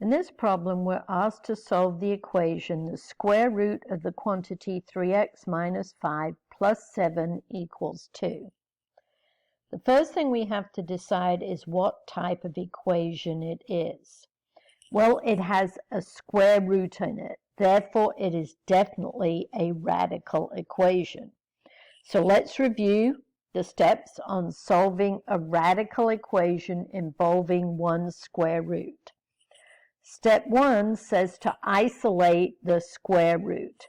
In this problem, we're asked to solve the equation, the square root of the quantity 3x minus 5 plus 7 equals 2. The first thing we have to decide is what type of equation it is. Well, it has a square root in it. Therefore, it is definitely a radical equation. So let's review the steps on solving a radical equation involving one square root. Step 1 says to isolate the square root.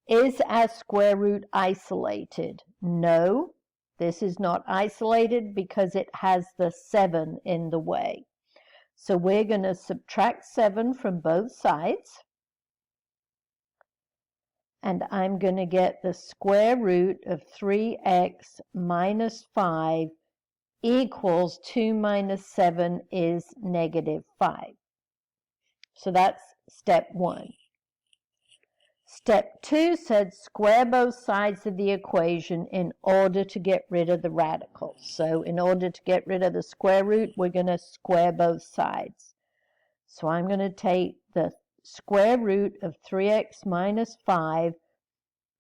Is our square root isolated? No, this is not isolated because it has the 7 in the way. So we're going to subtract 7 from both sides. And I'm going to get the square root of 3x minus 5 equals 2 minus 7 is negative 5. So that's step 1. Step 2 said square both sides of the equation in order to get rid of the radicals. So in order to get rid of the square root, we're going to square both sides. So I'm going to take the square root of 3x minus 5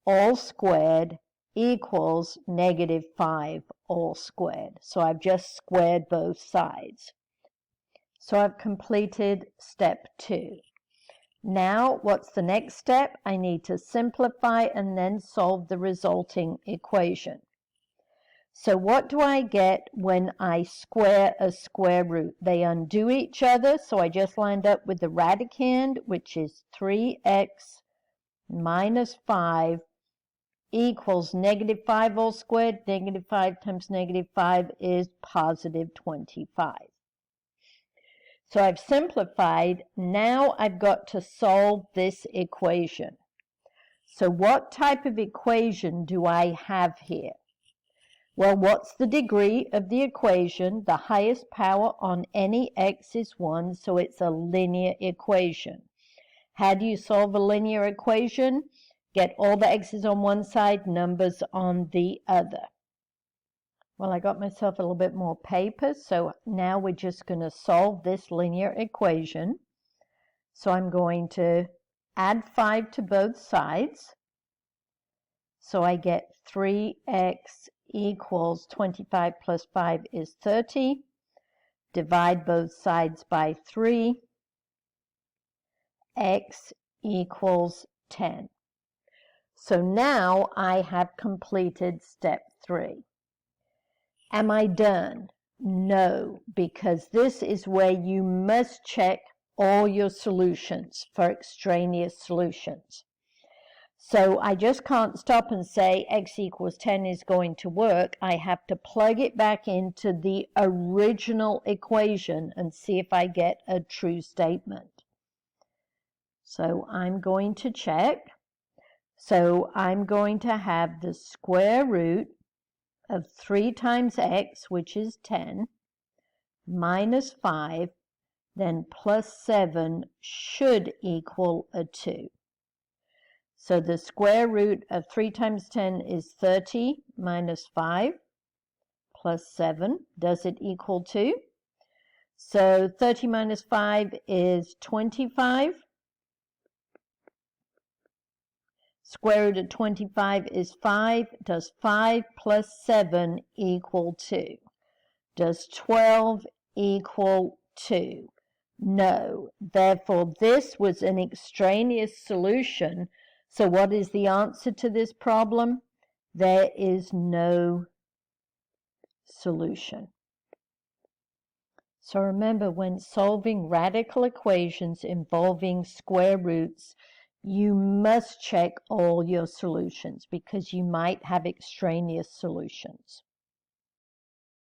all squared equals negative 5 all squared. So I've just squared both sides. So I've completed step 2. Now, what's the next step? I need to simplify and then solve the resulting equation. So what do I get when I square a square root? They undo each other, so I just lined up with the radicand, which is 3x minus 5 equals negative 5 all squared. Negative 5 times negative 5 is positive 25. So I've simplified. Now I've got to solve this equation. So what type of equation do I have here? Well, what's the degree of the equation? The highest power on any x is 1, so it's a linear equation. How do you solve a linear equation? Get all the x's on one side, numbers on the other. Well, I got myself a little bit more paper, so now we're just going to solve this linear equation. So I'm going to add 5 to both sides. So I get 3x equals 25 plus 5 is 30. Divide both sides by 3. X equals 10. So now I have completed step 3. Am I done? No, because this is where you must check all your solutions for extraneous solutions. So I just can't stop and say x equals 10 is going to work. I have to plug it back into the original equation and see if I get a true statement. So I'm going to check. So I'm going to have the square root of 3 times x, which is 10, minus 5, then plus 7 should equal a 2. So the square root of 3 times 10 is 30 minus 5 plus 7. Does it equal 2? So 30 minus 5 is 25. Square root of 25 is 5. Does 5 plus 7 equal 2? Does 12 equal 2? No. Therefore, this was an extraneous solution. So what is the answer to this problem? There is no solution. So remember, when solving radical equations involving square roots, you must check all your solutions because you might have extraneous solutions.